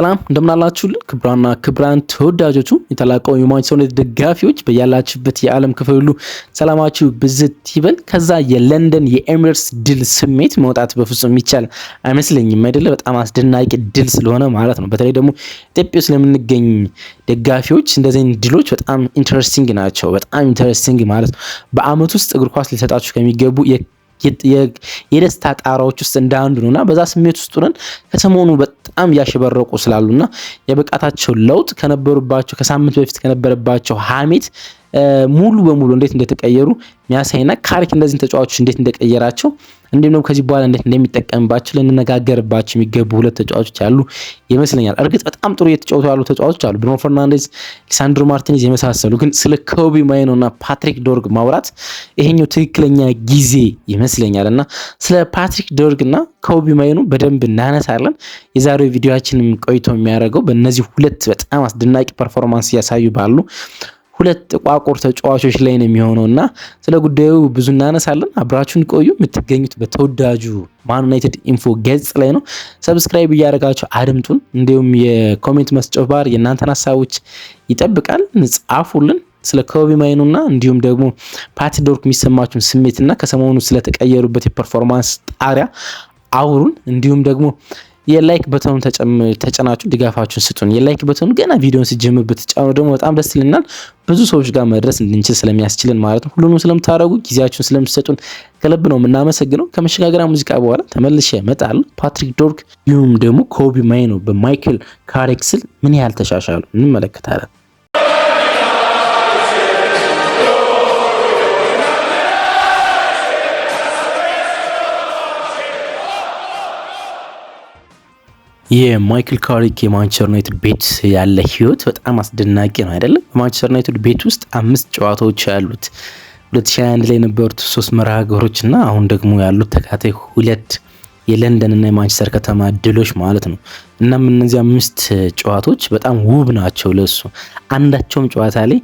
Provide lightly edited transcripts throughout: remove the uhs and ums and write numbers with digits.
ሰላም እንደምናላችሁልን ክብራና ክብራን ተወዳጆቹ የተላቀው የማንቸስተር ዩናይትድ ደጋፊዎች በያላችሁበት የዓለም ክፍል ሁሉ ሰላማችሁ ብዝት ይበል። ከዛ የለንደን የኤሚሬትስ ድል ስሜት መውጣት በፍጹም ይቻል አይመስለኝም አይደለ? በጣም አስደናቂ ድል ስለሆነ ማለት ነው። በተለይ ደግሞ ኢትዮጵያ ውስጥ ለምንገኝ ደጋፊዎች እንደዚህ ድሎች በጣም ኢንተረስቲንግ ናቸው። በጣም ኢንተረስቲንግ ማለት ነው። በአመት ውስጥ እግር ኳስ ሊሰጣችሁ ከሚገቡ የደስታ ጣራዎች ውስጥ እንዳንዱ ነውና በዛ ስሜት ውስጥ ሆነን ከሰሞኑ በጣም ያሸበረቁ ስላሉና የብቃታቸው ለውጥ ከነበሩባቸው ከሳምንት በፊት ከነበረባቸው ሀሜት ሙሉ በሙሉ እንዴት እንደተቀየሩ የሚያሳይና ካሪክ እንደዚህ ተጫዋቾች እንዴት እንደቀየራቸው እንዴም ነው ከዚህ በኋላ እንዴት እንደሚጠቀምባቸው ልንነጋገርባቸው የሚገቡ ሁለት ተጫዋቾች ያሉ ይመስለኛል። እርግጥ በጣም ጥሩ እየተጫወቱ ያሉ ተጫዋቾች አሉ፣ ብሩኖ ፈርናንዴዝ፣ ሊሳንድሮ ማርቲኔዝ የመሳሰሉ። ግን ስለ ኮቢ ማይኖና ፓትሪክ ዶርግ ማውራት ይሄኛው ትክክለኛ ጊዜ ይመስለኛልና ስለ ፓትሪክ ዶርግና ኮቢ ማይኖ በደንብ እናነሳለን። የዛሬው ቪዲዮአችንም ቆይቶ የሚያደርገው በእነዚህ ሁለት በጣም አስደናቂ ፐርፎርማንስ እያሳዩ ባሉ ሁለት ጥቋቁር ተጫዋቾች ላይ ነው የሚሆነውና ስለ ጉዳዩ ብዙ እናነሳለን። አብራችሁን ቆዩ። የምትገኙት በተወዳጁ ማን ዩናይትድ ኢንፎ ገጽ ላይ ነው። ሰብስክራይብ እያደረጋችሁ አድምጡን። እንዲሁም የኮሜንት መስጫው ባር የእናንተን ሀሳቦች ይጠብቃል። ጻፉልን። ስለ ኮቢ ማይኖና እንዲሁም ደግሞ ፓትሪክ ዶርግ የሚሰማችሁን ስሜትና ከሰሞኑ ስለተቀየሩበት የፐርፎርማንስ ጣሪያ አውሩን። እንዲሁም ደግሞ የላይክ በተኑን ተጨናችሁ ድጋፋችሁን ስጡን። የላይክ በተኑን ገና ቪዲዮን ሲጀምር ብትጫኑ ደግሞ በጣም ደስ ይለናል። ብዙ ሰዎች ጋር መድረስ እንድንችል ስለሚያስችልን ማለት ነው። ሁሉንም ስለምታደርጉ ጊዜያችሁን ስለምትሰጡን ከልብ ነው የምናመሰግነው። ከመሸጋገሪያ ሙዚቃ በኋላ ተመልሼ እመጣለሁ። ፓትሪክ ዶርግ ይሁም ደግሞ ኮቢ ማይኖ በማይክል ካሪክ ስል ምን ያህል ተሻሻሉ እንመለከታለን። የማይክል ካሪክ የማንቸስተር ዩናይትድ ቤት ያለ ህይወት በጣም አስደናቂ ነው አይደለም? በማንቸስተር ዩናይትድ ቤት ውስጥ 5 ጨዋታዎች ያሉት 2021 ላይ የነበሩት 3 መርሃ ግብሮችና አሁን ደግሞ ያሉት ተካታይ 2 የለንደን እና የማንቸስተር ከተማ ድሎች ማለት ነው። እናም እነዚህ 5 ጨዋታዎች በጣም ውብ ናቸው ለሱ። አንዳቸውም ጨዋታ ላይ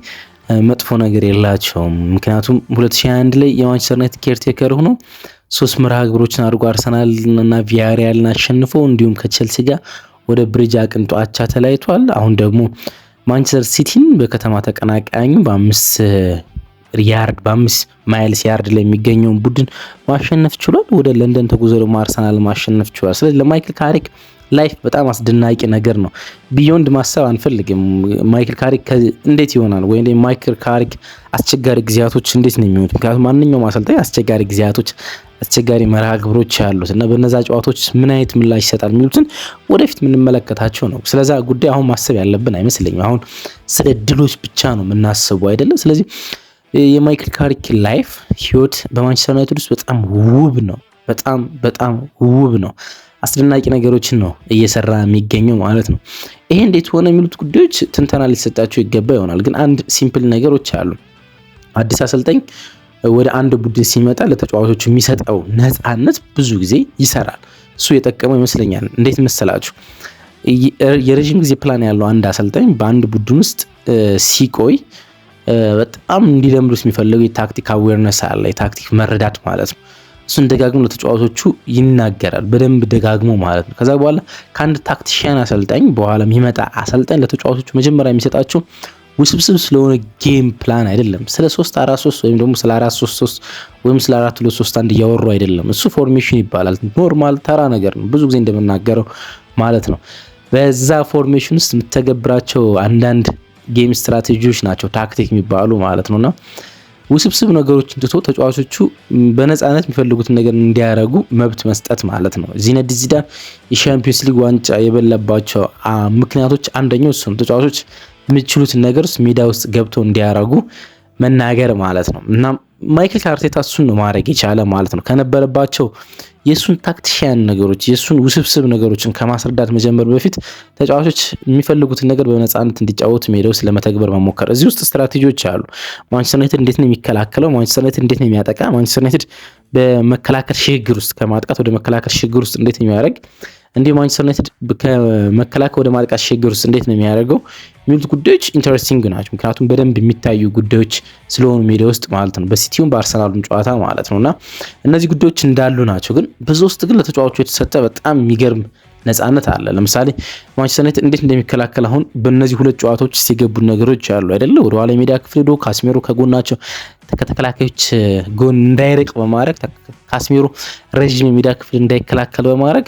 መጥፎ ነገር የላቸውም። ምክንያቱም 2021 ላይ የማንቸስተር ዩናይትድ ኬርቴከር ሆኖ 3 መርሃ ግብሮችን አድርጎ አርሰናል እና ቪያሪያልን አሸንፎ እንዲሁም ከቼልሲ ጋር ወደ ብሪጅ አቅንቶ አቻ ተለያይቷል። አሁን ደግሞ ማንቸስተር ሲቲን በከተማ ተቀናቃኙ በ5 ማይልስ ያርድ ላይ የሚገኘውን ቡድን ማሸነፍ ችሏል። ወደ ለንደን ተጉዞ ደግሞ አርሰናል ማሸነፍ ችሏል። ስለዚህ ለማይክል ካሪክ ላይፍ በጣም አስደናቂ ነገር ነው። ቢዮንድ ማሰብ አንፈልግም። ማይክል ካሪክ እንዴት ይሆናል ወይ ማይክል ካሪክ አስቸጋሪ ጊዜያቶች እንዴት ነው የሚሆኑት? ምክንያቱም ማንኛውም አሰልጣኝ አስቸጋሪ ጊዜያቶች አስቸጋሪ መርሃ ግብሮች ያሉት እና በነዛ ጨዋታዎች ምን አይነት ምላሽ ይሰጣል የሚሉትን ወደፊት የምንመለከታቸው ነው። ስለዛ ጉዳይ አሁን ማሰብ ያለብን አይመስለኝም። አሁን ስለ ድሎች ብቻ ነው የምናስበው አይደለም። ስለዚህ የማይክል ካሪክ ላይፍ ህይወት በማንቸስተር ዩናይትድ ውስጥ በጣም ውብ ነው። በጣም ውብ ነው። አስደናቂ ነገሮችን ነው እየሰራ የሚገኘው ማለት ነው። ይሄ እንዴት ሆነ የሚሉት ጉዳዮች ትንተና ሊሰጣቸው ይገባ ይሆናል። ግን አንድ ሲምፕል ነገሮች አሉ። አዲስ አሰልጣኝ ወደ አንድ ቡድን ሲመጣ ለተጫዋቾቹ የሚሰጠው ነፃነት ብዙ ጊዜ ይሰራል። እሱ የጠቀመው ይመስለኛል። እንዴት መሰላችሁ? የረጅም ጊዜ ፕላን ያለው አንድ አሰልጣኝ በአንድ ቡድን ውስጥ ሲቆይ በጣም እንዲለምዱት የሚፈልገው የታክቲክ አዌርነስ አለ፣ የታክቲክ መረዳት ማለት ነው። እሱን ደጋግሞ ለተጫዋቾቹ ይናገራል፣ በደንብ ደጋግሞ ማለት ነው። ከዛ በኋላ ከአንድ ታክቲሽያን አሰልጣኝ በኋላ የሚመጣ አሰልጣኝ ለተጫዋቾቹ መጀመሪያ የሚሰጣቸው ውስብስብ ስለሆነ ጌም ፕላን አይደለም። ስለ 3-4-3 ወይም ደግሞ ስለ 4-3-3 ወይም ስለ 4-2-3-1 እያወሩ አይደለም። እሱ ፎርሜሽን ይባላል። ኖርማል ተራ ነገር ነው፣ ብዙ ጊዜ እንደምናገረው ማለት ነው። በዛ ፎርሜሽን ውስጥ የምተገብራቸው አንዳንድ ጌም ስትራቴጂዎች ናቸው ታክቲክ የሚባሉ ማለት ነውና ውስብስብ ነገሮችን ትቶ ተጫዋቾቹ በነፃነት የሚፈልጉትን ነገር እንዲያደርጉ መብት መስጠት ማለት ነው። ዚነዲን ዚዳን የሻምፒዮንስ ሊግ ዋንጫ የበላባቸው ምክንያቶች አንደኛው እሱ ነው። ተጫዋቾች የሚችሉትን ነገር ሜዳ ውስጥ ገብተው እንዲያደርጉ መናገር ማለት ነው። እና ማይክል አርቴታ እሱን ነው ማድረግ የቻለ ማለት ነው። ከነበረባቸው የእሱን ታክቲሽያን ነገሮች የእሱን ውስብስብ ነገሮችን ከማስረዳት መጀመር በፊት ተጫዋቾች የሚፈልጉትን ነገር በነፃነት እንዲጫወቱ ሜዳ ውስጥ ለመተግበር መሞከር። እዚህ ውስጥ ስትራቴጂዎች አሉ። ማንቸስተር ዩናይትድ እንዴት ነው የሚከላከለው? ማንቸስተር ዩናይትድ እንዴት ነው የሚያጠቃ? ማንቸስተር ዩናይትድ በመከላከል ሽግግር ውስጥ ከማጥቃት ወደ መከላከል ሽግግር ውስጥ እንዴት ነው የሚያደርግ? እንዲህ ማንቸስተር ዩናይትድ ከመከላከል ወደ ማጥቃት ሽግግር ውስጥ እንዴት ነው የሚያደርገው የሚሉት ጉዳዮች ኢንተረስቲንግ ናቸው። ምክንያቱም በደንብ የሚታዩ ጉዳዮች ስለሆኑ ሜዳ ውስጥ ማለት ነው። በሲቲውም በአርሰናሉም ጨዋታ ማለት ነውና እነዚህ ጉዳዮች እንዳሉ ናቸው። ግን በዛ ውስጥ ግን ለተጫዋቾች የተሰጠ በጣም የሚገርም ነፃነት አለ። ለምሳሌ ማንቸስተር ዩናይትድ እንዴት እንደሚከላከል አሁን በእነዚህ ሁለት ጨዋታዎች ሲገቡ ነገሮች አሉ አይደለ? ወደ ኋላ ሜዳ ክፍል ሄዶ ካስሜሮ ከጎናቸው ከተከላካዮች ጎን እንዳይርቅ በማድረግ ካስሜሮ ረጅም የሜዳ ክፍል እንዳይከላከል በማድረግ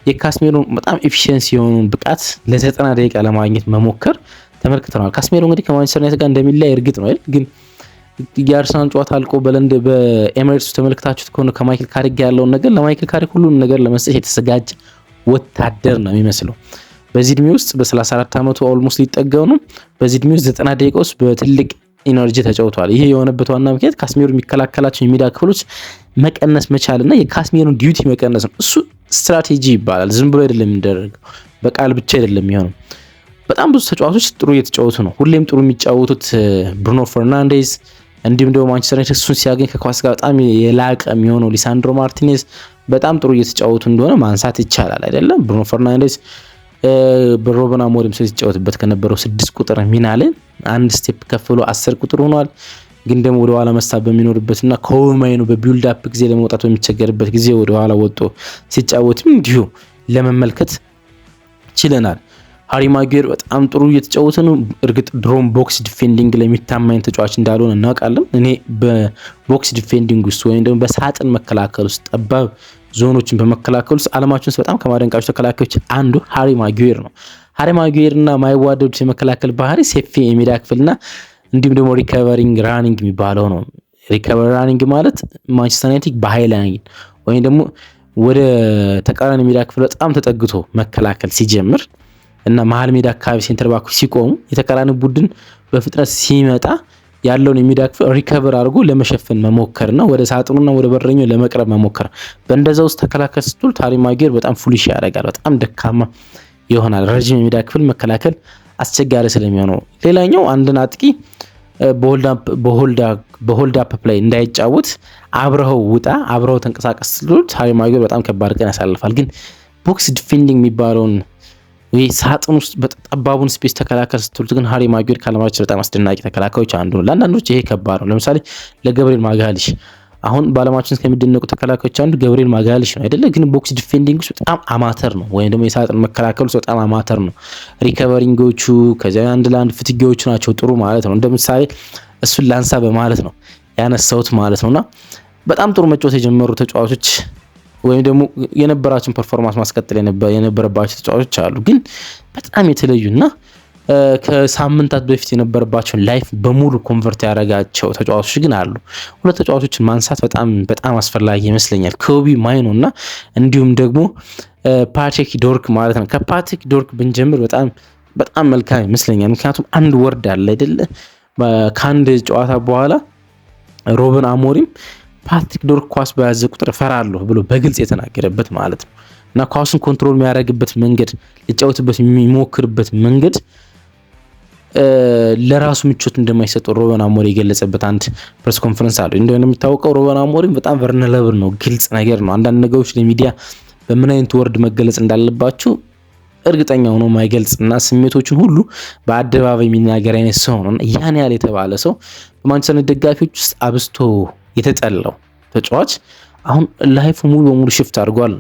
የካስሜሮ በጣም ኤፊሺየንሲ የሆነውን ብቃት ለ90 ደቂቃ ለማግኘት መሞከር ተመልክተናል። ካስሜሮ እንግዲህ ከማንቸስተር ዩናይትድ ጋር እንደሚለያይ እርግጥ ነው አይደል? ግን የአርሰናል ጨዋታ አልቆ በኤሚሬትስ ተመልክታችሁት ከሆነ ከማይክል ካሪክ ጋር ያለውን ነገር ለማይክል ካሪክ ሁሉንም ነገር ለመስጠት የተዘጋጀ ወታደር ነው የሚመስለው። በዚህ እድሜ ውስጥ በ34 ዓመቱ ኦልሞስት ሊጠጋው ነው። በዚህ እድሜ ውስጥ 90 ደቂቃ ውስጥ በትልቅ ኢነርጂ ተጫውቷል። ይሄ የሆነበት ዋና ምክንያት ካስሜሮ የሚከላከላቸው የሜዳ ክፍሎች መቀነስ መቻልና የካስሜሮን ዲዩቲ መቀነስ ነው። እሱ ስትራቴጂ ይባላል። ዝም ብሎ አይደለም የሚደረገው፣ በቃል ብቻ አይደለም የሚሆነው። በጣም ብዙ ተጫዋቾች ጥሩ እየተጫወቱ ነው። ሁሌም ጥሩ የሚጫወቱት ብሩኖ ፈርናንዴዝ፣ እንዲሁም ደግሞ ማንቸስተር ዩናይትድ እሱን ሲያገኝ ከኳስ ጋር በጣም የላቀ የሚሆነው ሊሳንድሮ ማርቲኔዝ በጣም ጥሩ እየተጫወቱ እንደሆነ ማንሳት ይቻላል አይደለም? ብሩኖ ፈርናንዴዝ በሮበን አሞሪም ሲጫወትበት ከነበረው 6 ቁጥር ሚና ላይ አንድ ስቴፕ ከፍ ብሎ 10 ቁጥር ሆኗል። ግን ደግሞ ወደ ኋላ መስታብ በሚኖርበትና ከወማይኑ በቢልድ አፕ ጊዜ ለመውጣት በሚቸገርበት ጊዜ ወደ ኋላ ወጥቶ ሲጫወትም እንዲሁ ለመመልከት ችለናል። ሃሪ ማጉዌር በጣም ጥሩ እየተጫወተ ነው። እርግጥ ድሮም ቦክስ ዲፌንዲንግ ላይ የሚታማኝ ተጫዋች እንዳልሆነ እናውቃለን። እኔ በቦክስ ዲፌንዲንግ ውስጥ ወይም ደግሞ በሳጥን መከላከል ውስጥ ጠባብ ዞኖችን በመከላከል ውስጥ ዓለማችን ውስጥ በጣም ከማደንቃቸው ተከላካዮች አንዱ ሃሪ ማጉዌር ነው። ሃሪ ማጉዌርና ማይዋደዱት የመከላከል ባህሪ ሴፊ የሜዳ ክፍልና እንዲሁም ደግሞ ሪከቨሪንግ ራኒንግ የሚባለው ነው። ሪከቨሪ ራኒንግ ማለት ማንቸስተር ዩናይትድ በሃይላይን ወይም ደግሞ ወደ ተቃራኒ ሜዳ ክፍል በጣም ተጠግቶ መከላከል ሲጀምር እና መሀል ሜዳ አካባቢ ሴንተር ባኮች ሲቆሙ የተቃራኒ ቡድን በፍጥነት ሲመጣ ያለውን የሜዳ ክፍል ሪከቨር አድርጎ ለመሸፈን መሞከርና ወደ ሳጥኑና ወደ በረኛው ለመቅረብ መሞከር። በእንደዛ ውስጥ ተከላካይ ስትል ሃሪ ማጉዌር በጣም ፉሊሽ ያደርጋል። በጣም ደካማ ይሆናል። ረጅም የሜዳ ክፍል መከላከል አስቸጋሪ ስለሚሆነው ሌላኛው አንድን አጥቂ በሆልድ አፕ ፕሌይ እንዳይጫወት አብረው ውጣ አብረው ተንቀሳቀስ ስትሉት ሃሪ ማጉዌር በጣም ከባድ ቀን ያሳልፋል። ግን ቦክስ ዲፌንዲንግ የሚባለውን ወይ ሳጥን ውስጥ በጠባቡን ስፔስ ተከላካይ ስትሉት ግን ሃሪ ማጉዌር ከዓለማችን በጣም አስደናቂ ተከላካዮች አንዱ ነው። ለአንዳንዶች ይሄ ከባድ ነው። ለምሳሌ ለገብርኤል ማጋሊሽ አሁን በዓለማችን ከሚደነቁ ተከላካዮች አንዱ ገብርኤል ማጋሊሽ ነው አይደለ? ግን ቦክስ ዲፌንዲንግ ውስጥ በጣም አማተር ነው፣ ወይም ደግሞ የሳጥን መከላከል ውስጥ በጣም አማተር ነው። ሪከቨሪንጎቹ ከዚያ አንድ ለአንድ ፍትጊያዎቹ ናቸው ጥሩ ማለት ነው። እንደ ምሳሌ እሱን ላንሳ በማለት ነው ያነሳሁት ማለት ነውና በጣም ጥሩ መጫወት የጀመሩ ተጫዋቾች ወይም ደግሞ የነበራቸውን ፐርፎርማንስ ማስቀጠል የነበረባቸው ተጫዋቾች አሉ። ግን በጣም የተለዩና ከሳምንታት በፊት የነበረባቸውን ላይፍ በሙሉ ኮንቨርት ያደረጋቸው ተጫዋቾች ግን አሉ። ሁለት ተጫዋቾችን ማንሳት በጣም አስፈላጊ ይመስለኛል። ኮቢ ማይኖ እና እንዲሁም ደግሞ ፓትሪክ ዶርክ ማለት ነው። ከፓትሪክ ዶርክ ብንጀምር በጣም መልካም ይመስለኛል። ምክንያቱም አንድ ወርድ አለ አይደለ? ከአንድ ጨዋታ በኋላ ሮበን አሞሪም ፓትሪክ ዶርክ ኳስ በያዘ ቁጥር እፈራለሁ ብሎ በግልጽ የተናገረበት ማለት ነው እና ኳሱን ኮንትሮል የሚያደርግበት መንገድ፣ ሊጫወትበት የሚሞክርበት መንገድ ለራሱ ምቾት እንደማይሰጠው ሮበን አሞሪም የገለጸበት አንድ ፕሬስ ኮንፈረንስ አለ። እንደሚታወቀው ሮበን አሞሪም በጣም ቨርነለብል ነው፣ ግልጽ ነገር ነው። አንዳንድ ነገሮች ለሚዲያ በምን አይነት ወርድ መገለጽ እንዳለባቸው እርግጠኛ ሆኖ ማይገልጽ እና ስሜቶችን ሁሉ በአደባባይ የሚናገር አይነት ሰው ነው። ያን ያህል የተባለ ሰው በማንቸስተር ደጋፊዎች ውስጥ አብስቶ የተጠላው ተጫዋች አሁን ላይፍ ሙሉ በሙሉ ሽፍት አድርጓል።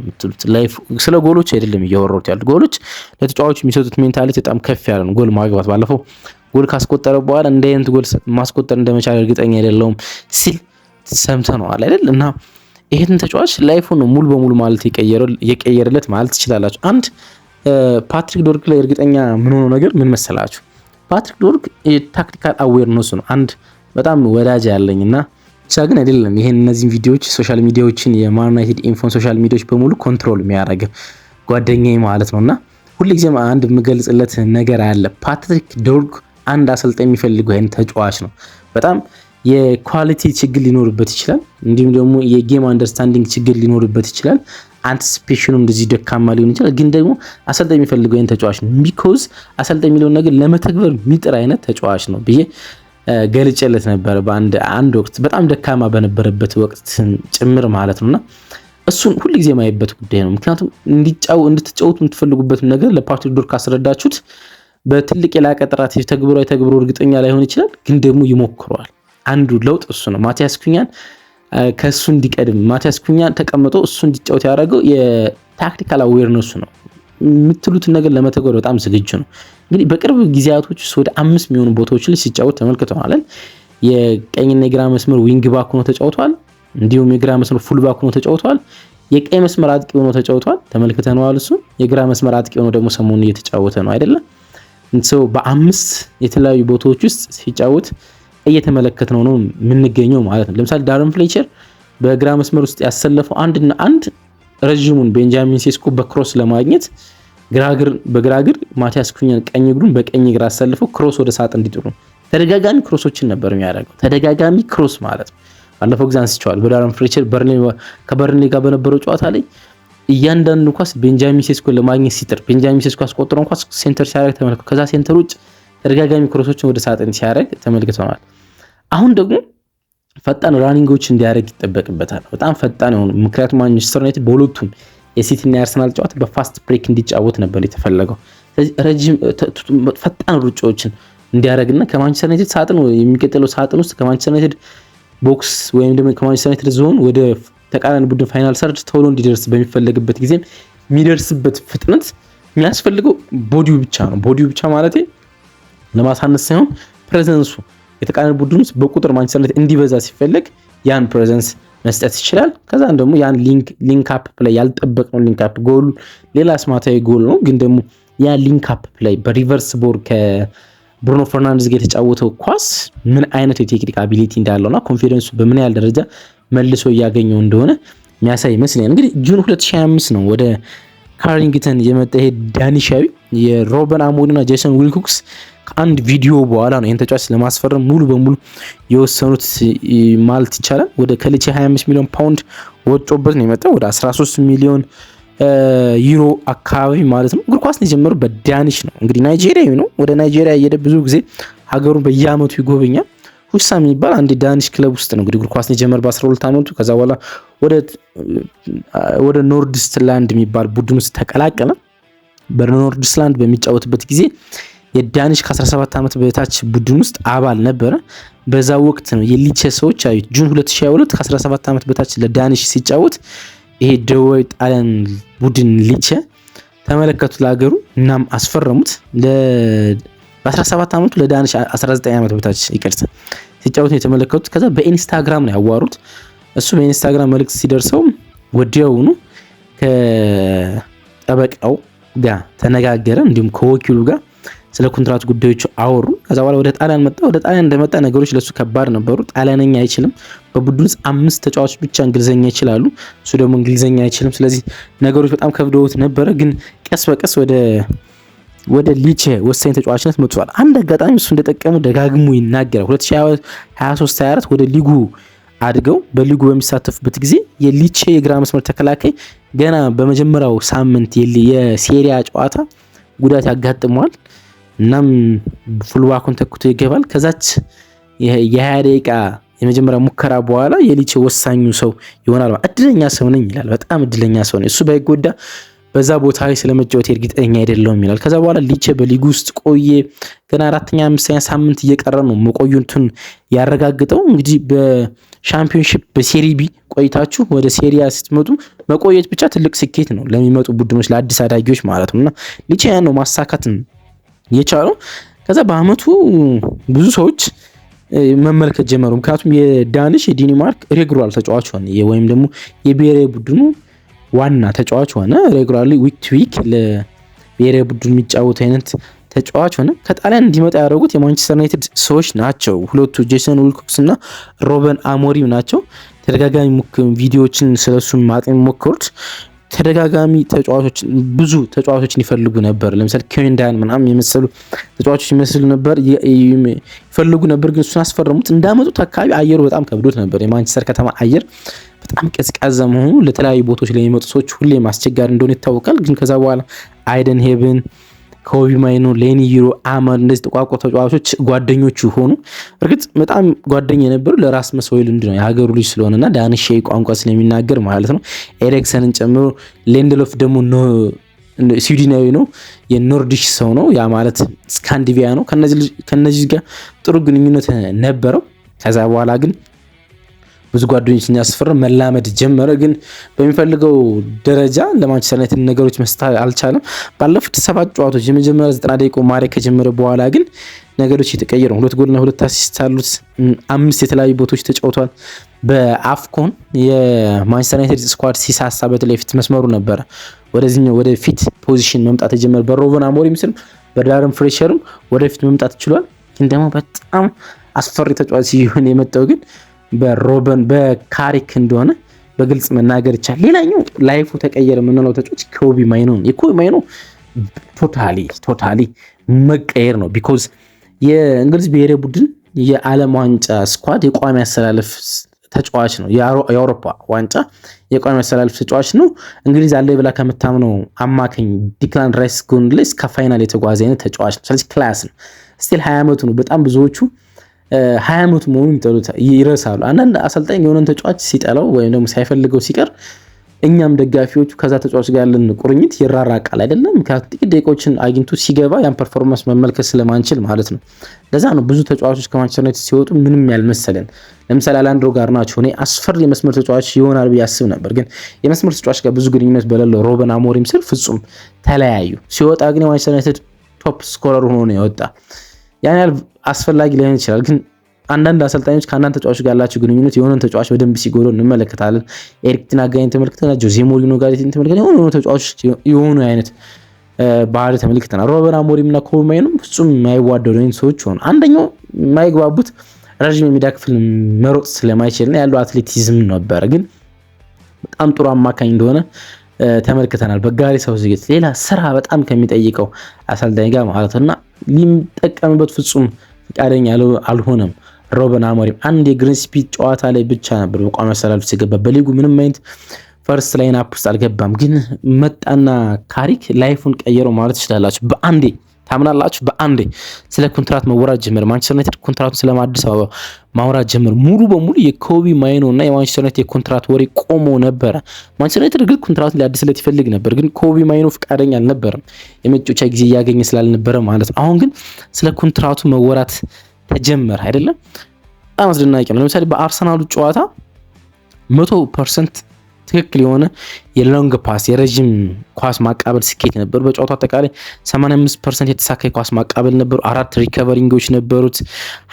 ላይፍ ስለ ጎሎች አይደለም እያወራሁት ያሉት። ጎሎች ለተጫዋቾች የሚሰጡት ሜንታሊቲ በጣም ከፍ ያለ ነው። ጎል ማግባት ባለፈው ጎል ካስቆጠረ በኋላ እንደ አይነት ጎል ማስቆጠር እንደመቻል እርግጠኛ አይደለሁም ሲል ሰምተነዋል አይደል? እና ይሄን ተጫዋች ላይፉ ነው ሙሉ በሙሉ ማለት የቀየረለት ማለት ትችላላችሁ። አንድ ፓትሪክ ዶርክ ላይ እርግጠኛ ምን ሆኖ ነገር ምን መሰላችሁ? ፓትሪክ ዶርክ የታክቲካል አዌርነስ ነው አንድ በጣም ወዳጅ ያለኝና ብቻ ግን አይደለም ይሄን እነዚህን ቪዲዮዎች ሶሻል ሚዲያዎችን የማን ዩናይትድ ኢንፎን ሶሻል ሚዲያዎች በሙሉ ኮንትሮል የሚያደርግ ጓደኛዬ ማለት ነውና ሁልጊዜም አንድ የምገልጽለት ነገር አለ። ፓትሪክ ዶርክ አንድ አሰልጣኝ የሚፈልገው አይነት ተጫዋች ነው። በጣም የኳሊቲ ችግር ሊኖርበት ይችላል፣ እንዲሁም ደግሞ የጌም አንደርስታንዲንግ ችግር ሊኖርበት ይችላል፣ አንቲሲፔሽኑ እንደዚህ ደካማ ሊሆን ይችላል። ግን ደግሞ አሰልጣኝ የሚፈልገው አይነት ተጫዋች ነው። ቢኮዝ አሰልጣኝ የሚለውን ነገር ለመተግበር የሚጥር አይነት ተጫዋች ነው ብዬ ገልጬለት ነበር በአንድ ወቅት በጣም ደካማ በነበረበት ወቅት ጭምር ማለት ነውና እሱን ሁልጊዜ ማየበት ጉዳይ ነው። ምክንያቱም እንድትጫወቱ የምትፈልጉበት ነገር ለፓትሪክ ዶርክ ካስረዳችሁት በትልቅ የላቀ ጥራት ተግብሮ እርግጠኛ ላይሆን ይችላል፣ ግን ደግሞ ይሞክረዋል። አንዱ ለውጥ እሱ ነው። ማቲያስ ኩኛን ከሱ እንዲቀድም ማቲያስ ኩኛን ተቀምጦ እሱ እንዲጫወት ያደረገው የታክቲካል አዌርነሱ ነው። የምትሉትን ነገር ለመተግበር በጣም ዝግጁ ነው። እንግዲህ በቅርብ ጊዜያቶች ውስጥ ወደ 5 የሚሆኑ ቦታዎች ላይ ሲጫወት ተመልክተናል። የቀኝና የግራ መስመር ዊንግ ባክ ሆኖ ተጫውቷል። እንዲሁም የግራ መስመር ፉል ባክ ሆኖ ተጫውቷል። የቀኝ መስመር አጥቂ ሆኖ ተጫውቷል። ተመልክተነዋል። እሱ የግራ መስመር አጥቂ ሆኖ ደግሞ ሰሞኑን እየተጫወተ ነው አይደለም። በአምስት የተለያዩ ቦታዎች ውስጥ ሲጫወት እየተመለከትነው ነው የምንገኘው ማለት ነው። ለምሳሌ ዳረን ፍሌቸር በግራ መስመር ውስጥ ያሰለፈው አንድና አንድ ረዥሙን ቤንጃሚን ሴስኮ በክሮስ ለማግኘት በግራግር ማቲያስ ኩኛን ቀኝ እግሩን በቀኝ እግር አሰልፈው ክሮስ ወደ ሳጥን እንዲጥሉ ተደጋጋሚ ክሮሶችን ነበር የሚያደርገው። ተደጋጋሚ ክሮስ ማለት ነው። ባለፈው ጊዜ አንስቼዋለሁ። በዳረን ፍሌቸር ከበርንሌ ጋር በነበረው ጨዋታ ላይ እያንዳንዱ ኳስ ቤንጃሚን ሴስኮ ለማግኘት ሲጥር ቤንጃሚን ሴስኮ አስቆጥረው ኳስ ሴንተር ሲያደርግ ተመልክቶ ከዛ ሴንተር ውጭ ተደጋጋሚ ክሮሶችን ወደ ሳጥን ሲያደርግ ተመልክተናል። አሁን ደግሞ ፈጣን ራኒንጎች እንዲያደርግ ይጠበቅበታል። በጣም ፈጣን የሆኑ ምክንያቱም ማንቸስተር ዩናይትድ በሁለቱም የሲቲ እና የአርሰናል ጨዋታ በፋስት ብሬክ እንዲጫወት ነበር የተፈለገው። ስለዚህ ረጅም ፈጣን ሩጫዎችን እንዲያደርግና ከማንቸስተር ዩናይትድ ሳጥን የሚቀጥለው ሳጥን ውስጥ ከማንቸስተር ዩናይትድ ቦክስ ወይም ደግሞ ከማንቸስተር ዩናይትድ ዞን ወደ ተቃራኒ ቡድን ፋይናል ሰርድ ቶሎ እንዲደርስ በሚፈለግበት ጊዜ የሚደርስበት ፍጥነት የሚያስፈልገው ቦዲው ብቻ ነው። ቦዲው ብቻ ማለት ለማሳነስ ሳይሆን ፕሬዘንሱ የተቃራኒ ቡድን ውስጥ በቁጥር ማንቸስተር ዩናይትድ እንዲበዛ ሲፈለግ ያን ፕሬዘንስ መስጠት ይችላል። ከዛም ደግሞ ያን ሊንክ አፕ ፕሌይ ያልጠበቅነው ሊንክ አፕ ጎል ሌላ ስማታዊ ጎል ነው፣ ግን ደግሞ ያ ሊንክ አፕ ፕሌይ በሪቨርስ ቦር ከብሩኖ ፈርናንዴዝ ጋር የተጫወተው ኳስ ምን አይነት የቴክኒክ አቢሊቲ እንዳለውና ኮንፊደንሱ በምን ያህል ደረጃ መልሶ እያገኘው እንደሆነ የሚያሳይ ይመስለኛል። እንግዲህ ጁን 2025 ነው ወደ ካሪንግተን የመጣ ይሄ ዳኒሻዊ የሮበን አሞሪምና ጄሰን ዊልኮክስ ከአንድ ቪዲዮ በኋላ ነው ይህን ተጫዋች ለማስፈረም ሙሉ በሙሉ የወሰኑት ማለት ይቻላል። ወደ ከልቼ 25 ሚሊዮን ፓውንድ ወጮበት ነው የመጣው፣ ወደ 13 ሚሊዮን ዩሮ አካባቢ ማለት ነው። እግር ኳስ የጀመረው በዳኒሽ ነው። እንግዲህ ናይጄሪያዊ ነው። ወደ ናይጄሪያ እየሄደ ብዙ ጊዜ ሀገሩን በየአመቱ ይጎበኛል። ሁሳ የሚባል አንድ ዳኒሽ ክለብ ውስጥ ነው እንግዲህ እግር ኳስ የጀመረው በ12 አመቱ። ከዛ በኋላ ወደ ኖርድስትላንድ የሚባል ቡድን ውስጥ ተቀላቀለ። በኖርድስትላንድ በሚጫወትበት ጊዜ የዳኒሽ ከ17 ዓመት በታች ቡድን ውስጥ አባል ነበረ። በዛ ወቅት ነው የሊቼ ሰዎች አዩት። ጁን 2022 ከ17 ዓመት በታች ለዳኒሽ ሲጫወት ይሄ ደቡባዊ ጣሊያን ቡድን ሊቼ ተመለከቱት ለሀገሩ። እናም አስፈረሙት። በ17 ዓመቱ ለዳኒሽ 19 ዓመት በታች ይቀርጽ ሲጫወት ነው የተመለከቱት። ከዛ በኢንስታግራም ነው ያዋሩት። እሱ በኢንስታግራም መልእክት ሲደርሰው ወዲያውኑ ከጠበቃው ጋር ተነጋገረ፣ እንዲሁም ከወኪሉ ጋር ስለ ኮንትራት ጉዳዮች አወሩ። ከዛ በኋላ ወደ ጣሊያን መጣ። ወደ ጣሊያን እንደመጣ ነገሮች ለሱ ከባድ ነበሩ። ጣሊያንኛ አይችልም። በቡድን ውስጥ 5 ተጫዋቾች ብቻ እንግሊዘኛ ይችላሉ፣ እሱ ደግሞ እንግሊዘኛ አይችልም። ስለዚህ ነገሮች በጣም ከብደውት ነበረ። ግን ቀስ በቀስ ወደ ሊቼ ወሳኝ ተጫዋችነት መጥቷል። አንድ አጋጣሚ እሱ እንደጠቀሙ ደጋግሞ ይናገራል። 2023/24 ወደ ሊጉ አድገው በሊጉ በሚሳተፉበት ጊዜ የሊቼ የግራ መስመር ተከላካይ ገና በመጀመሪያው ሳምንት የሴሪያ ጨዋታ ጉዳት ያጋጥመዋል። እናም ፉልባኩን ተክቶ ይገባል። ከዛች የ20 ደቂቃ የመጀመሪያ ሙከራ በኋላ የሊቼ ወሳኙ ሰው ይሆናል። እድለኛ ሰው ነኝ ይላል። በጣም እድለኛ ሰው ነኝ፣ እሱ ባይጎዳ በዛ ቦታ ላይ ስለመጫወት እርግጠኛ አይደለሁም ይላል። ከዛ በኋላ ሊቼ በሊጉ ውስጥ ቆየ። ገና 4ኛ 5ኛ ሳምንት እየቀረ ነው መቆየቱን ያረጋግጠው። እንግዲህ በሻምፒዮንሺፕ በሴሪ ቢ ቆይታችሁ ወደ ሴሪያ ስትመጡ መቆየት ብቻ ትልቅ ስኬት ነው ለሚመጡ ቡድኖች፣ ለአዲስ አዳጊዎች ማለት ነውና ሊቼ ያን ነው ማሳካት የቻለው። ከዛ በአመቱ ብዙ ሰዎች መመልከት ጀመሩ። ምክንያቱም የዳኒሽ የዲኒማርክ ሬጉላር ተጫዋች ሆነ፣ ወይም ደግሞ የብሔራዊ ቡድኑ ዋና ተጫዋች ሆነ። ሬጉላርሊ ዊክ ቱ ዊክ ለብሔራዊ ቡድኑ የሚጫወት አይነት ተጫዋች ሆነ። ከጣሊያን እንዲመጣ ያደረጉት የማንቸስተር ዩናይትድ ሰዎች ናቸው። ሁለቱ ጄሰን ዊልኮክስ እና ሮበን አሞሪም ናቸው። ተደጋጋሚ ቪዲዮዎችን ስለሱ ማጤን ሞከሩት። ተደጋጋሚ ብዙ ተጫዋቾችን ይፈልጉ ነበር። ለምሳሌ ኬንዳን ምናምን የመሰሉ ተጫዋቾች ይመስሉ ነበር ይፈልጉ ነበር፣ ግን እሱን አስፈረሙት። እንዳመጡት አካባቢ አየሩ በጣም ከብዶት ነበር። የማንቸስተር ከተማ አየር በጣም ቀዝቃዛ መሆኑ ለተለያዩ ቦታዎች ላይ የሚመጡ ሰዎች ሁሌም አስቸጋሪ እንደሆነ ይታወቃል። ግን ከዛ በኋላ አይደን ሄብን፣ ኮቢ ማይኖ፣ ሌኒ ዩሮ፣ አማድ እንደዚህ ተቋቋ ተጫዋቾች ጓደኞቹ ሆኑ። እርግጥ በጣም ጓደኛ የነበሩ ለራስመስ ሆይሉንድ ነው የሀገሩ ልጅ ስለሆነና ዳኒሽ ቋንቋ ስለሚናገር ማለት ነው። ኤሪክሰንን ጨምሮ ሌንደሎፍ ደግሞ ስዊድናዊ ነው፣ የኖርዲሽ ሰው ነው። ያ ማለት ስካንዲቪያ ነው። ከነዚህ ጋር ጥሩ ግንኙነት ነበረው። ከዛ በኋላ ግን ብዙ ጓደኞችን ያስፈረም መላመድ ጀመረ። ግን በሚፈልገው ደረጃ ለማንቸስተር ዩናይትድ ነገሮች መስጠት አልቻለም። ባለፉት 7 ጨዋታዎች የመጀመሪያ 90 ደቂቃ ማረክ ከጀመረ በኋላ ግን ነገሮች የተቀየሩ 2 ጎልና 2 አሲስት አሉት። 5 የተለያዩ ቦታዎች ተጫውቷል። በአፍኮን የማንቸስተር ዩናይትድ ስኳድ ሲሳሳ በተለይ ፊት መስመሩ ነበረ ወደዚህኛው ወደ ፊት ፖዚሽን መምጣት የጀመረ በሩበን አሞሪም ስም በዳረን ፍሬሸርም ወደፊት መምጣት ችሏል። ግን ደግሞ በጣም አስፈሪ ተጫዋች ሲሆን የመጣው ግን በካሪክ እንደሆነ በግልጽ መናገር ይቻላል። ሌላኛው ላይፉ ተቀየረ የምንለው ተጫዋች ኮቢ ማይኖ ነው። የኮቢ ማይኖ ቶታሊ መቀየር ነው። ቢኮዝ የእንግሊዝ ብሔራዊ ቡድን የዓለም ዋንጫ ስኳድ የቋሚ አሰላለፍ ተጫዋች ነው። የአውሮፓ ዋንጫ የቋሚ አሰላለፍ ተጫዋች ነው። እንግሊዝ አለ ብላ ከምታምነው አማካኝ ዲክላን ራይስ ጎን ላይ እስከ ፋይናል የተጓዘ አይነት ተጫዋች ነው። ስለዚህ ክላስ ነው። ስቲል 20 ዓመቱ ነው። በጣም ብዙዎቹ 20 ዓመቱ መሆኑን ይረሳሉ። አንዳንድ አሰልጣኝ የሆነን ተጫዋች ሲጠላው ወይም ደግሞ ሳይፈልገው ሲቀር እኛም ደጋፊዎቹ ከዛ ተጫዋች ጋር ያለን ቁርኝት ይራራቃል አይደለም። ምክንያቱም ጥቂት ደቂቃዎችን አግኝቶ ሲገባ ያን ፐርፎርማንስ መመልከት ስለማንችል ማለት ነው። ለዛ ነው ብዙ ተጫዋቾች ከማንቸስተር ዩናይትድ ሲወጡ ምንም ያልመሰለን። ለምሳሌ አላንድሮ ጋርናቾ እኔ አስፈሪ የመስመር ተጫዋች ይሆናል ብዬ አስብ ነበር፣ ግን የመስመር ተጫዋች ጋር ብዙ ግንኙነት በሌለው ሩበን አሞሪም ስር ፍጹም ተለያዩ። ሲወጣ ግን የማንቸስተር ዩናይትድ ቶፕ ስኮረር ሆኖ ነው የወጣ። ያን ያህል አስፈላጊ ላይሆን ይችላል፣ ግን አንዳንድ አሰልጣኞች ከአንዳንድ ተጫዋቾች ጋር ያላቸው ግንኙነት የሆነን ተጫዋች በደንብ ሲጎለው እንመለከታለን። ኤሪክ ቴን ሃግን ተመልክተናል። ጆዜ ሞሪኖ ጋር ተመልክተናል። የሆኑ ተጫዋቾች የሆኑ አይነት ባህሪ ተመልክተናል። ሩበን አሞሪም እና ኮቢ ማይኖ ፍጹም የማይዋደዱ ሰዎች ሆኑ። አንደኛው የማይግባቡት ረዥም የሜዳ ክፍል መሮጥ ስለማይችልና ያለው አትሌቲዝም ነበር፣ ግን በጣም ጥሩ አማካኝ እንደሆነ ተመልክተናል። በጋሪ ሳውዝጌት ሌላ ስራ በጣም ከሚጠይቀው አሰልጣኝ ጋር ማለት እና ሊጠቀምበት ፍጹም ፈቃደኛ አልሆነም። ሩበን አሞሪም አንድ የግሪን ስፒድ ጨዋታ ላይ ብቻ ነበር በቋሚ አሰላለፍ ሲገባ። በሊጉ ምንም አይነት ፈርስት ላይን አፕ ውስጥ አልገባም። ግን መጣና ካሪክ ላይፉን ቀየረው ማለት ትችላላችሁ። በአንዴ ታምናላችሁ? በአንዴ ስለ ኮንትራት መወራት ጀመር። ማንቸስተር ዩናይትድ ኮንትራቱን ስለማድስ አበባ ማውራት ጀመር። ሙሉ በሙሉ የኮቢ ማይኖ እና የማንቸስተር ዩናይትድ የኮንትራት ወሬ ቆሞ ነበረ። ማንቸስተር ዩናይትድ ግን ኮንትራቱን ሊያድስለት ይፈልግ ነበር፣ ግን ኮቢ ማይኖ ፈቃደኛ አልነበረም። የመጫወቻ ጊዜ እያገኘ ስላልነበረ ማለት ነው። አሁን ግን ስለ ኮንትራቱ መወራት ተጀመረ አይደለም። በጣም አስደናቂ ነው። ለምሳሌ በአርሰናሉ ጨዋታ 100% ትክክል የሆነ የሎንግ ፓስ የረጅም ኳስ ማቃበል ስኬት ነበር። በጨዋታው አጠቃላይ 85% የተሳካ ኳስ ማቃበል ነበሩ። 4 ሪከቨሪንጎች ነበሩት፣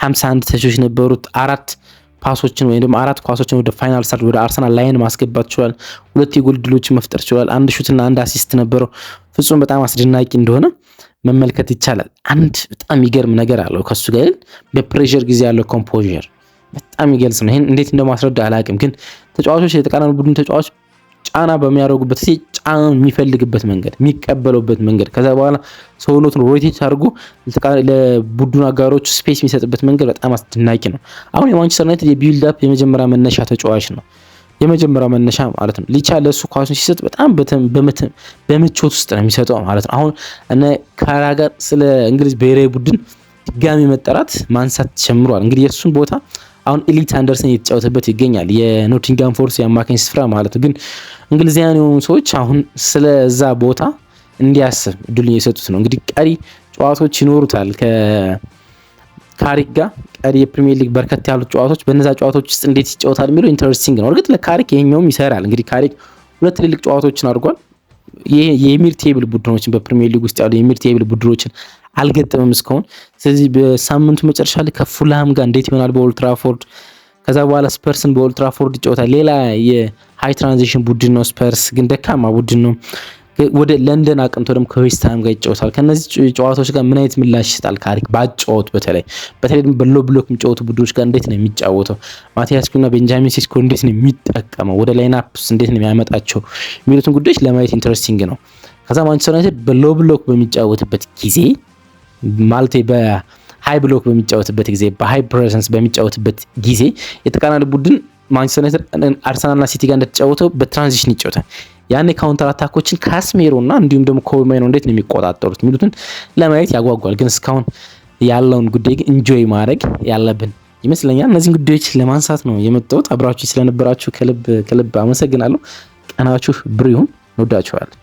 51 ተቾች ነበሩት። 4 ፓሶችን ወይም ደግሞ 4 ኳሶችን ወደ ፋይናል ሰርድ ወደ አርሰናል ላይን ማስገባት ችሏል። 2 የጎል ድሎችን መፍጠር ችሏል። 1 ሹትና 1 አሲስት ነበረው። ፍጹም በጣም አስደናቂ እንደሆነ መመልከት ይቻላል። አንድ በጣም የሚገርም ነገር አለው ከሱ ጋር በፕሬሸር ጊዜ ያለው ኮምፖዥር በጣም ይገልጽ ነው። ይሄን እንዴት እንደማስረዳ አላውቅም፣ ግን ተጫዋቾች የተቃራኒ ቡድን ተጫዋች ጫና በሚያደርጉበት ጊዜ ጫና የሚፈልግበት መንገድ የሚቀበሉበት መንገድ ከዛ በኋላ ሰውነቱን ሮቴት አድርጎ ለቡድኑ አጋሮች ስፔስ የሚሰጥበት መንገድ በጣም አስደናቂ ነው። አሁን የማንቸስተር ዩናይትድ የቢልድ አፕ የመጀመሪያ መነሻ ተጫዋች ነው። የመጀመሪያ መነሻ ማለት ነው። ሊቻ ለሱ ኳሱን ሲሰጥ በጣም በምቾት ውስጥ ነው የሚሰጠው ማለት ነው። አሁን እነ ካራጋር ስለ እንግሊዝ ብሔራዊ ቡድን ድጋሚ መጠራት ማንሳት ጀምሯል። እንግዲህ የሱን ቦታ አሁን ኤሊት አንደርሰን እየተጫወተበት ይገኛል። የኖቲንጋም ፎርስ የአማካኝ ስፍራ ማለት ግን እንግሊዛውያን የሆኑ ሰዎች አሁን ስለዛ ቦታ እንዲያስብ እድል እየሰጡት ነው። እንግዲህ ቀሪ ጨዋታዎች ይኖሩታል ከካሪክ ጋር ቀሪ የፕሪሚየር ሊግ በርከት ያሉት ጨዋታዎች። በእነዛ ጨዋታዎች ውስጥ እንዴት ይጫወታል የሚለው ኢንተረስቲንግ ነው። እርግጥ ለካሪክ ይሄኛውም ይሰራል። እንግዲህ ካሪክ 2 ትልልቅ ጨዋታዎችን አድርጓል። የሚድ ቴብል ቡድኖችን በፕሪሚየር ሊግ ውስጥ ያሉ የሚድ ቴብል ቡድኖችን አልገጠመም እስካሁን። ስለዚህ በሳምንቱ መጨረሻ ላይ ከፉልሃም ጋር እንዴት ይሆናል በኦልትራፎርድ፣ ከዛ በኋላ ስፐርስን በኦልትራፎርድ ይጫወታል። ሌላ የሃይ ትራንዚሽን ቡድን ነው። ስፐርስ ግን ደካማ ቡድን ነው። ወደ ለንደን አቅንቶ ደግሞ ከዌስትሃም ጋር ይጫወታል። ከነዚህ ጨዋታዎች ጋር ምን አይነት ምላሽ ይሰጣል ካሪክ ባጫወት በተለይ ደግሞ በሎ ብሎክ የሚጫወቱ ቡድኖች ጋር እንዴት ነው የሚጫወተው? ማቲያስ ኩንና ቤንጃሚን ሴስኮ እንዴት ነው የሚጠቀመው? ወደ ላይን አፕስ እንዴት ነው የሚያመጣቸው የሚሉትን ጉዳዮች ለማየት ኢንተረስቲንግ ነው። ከዛ ማንቸስተር ዩናይትድ በሎ ብሎክ በሚጫወትበት ጊዜ ማለት በሃይ ብሎክ በሚጫወትበት ጊዜ በሃይ ፕሬዘንስ በሚጫወትበት ጊዜ የተቃራኒ ቡድን ማንቸስተር ዩናይትድ አርሰናልና ሲቲ ጋር እንደተጫወተው በትራንዚሽን ይጫወታል። ያኔ ካውንተር አታኮችን ካስሜሮና እንዲሁም ደግሞ ኮቢ ማይኖ እንዴት ነው የሚቆጣጠሩት የሚሉትን ለማየት ያጓጓል። ግን እስካሁን ያለውን ጉዳይ ግን ኢንጆይ ማድረግ ያለብን ይመስለኛል። እነዚህን ጉዳዮች ለማንሳት ነው የመጣሁት። አብራችሁ ስለነበራችሁ ከልብ አመሰግናለሁ። ቀናችሁ ብሩህ ይሁን። እንወዳችኋለን።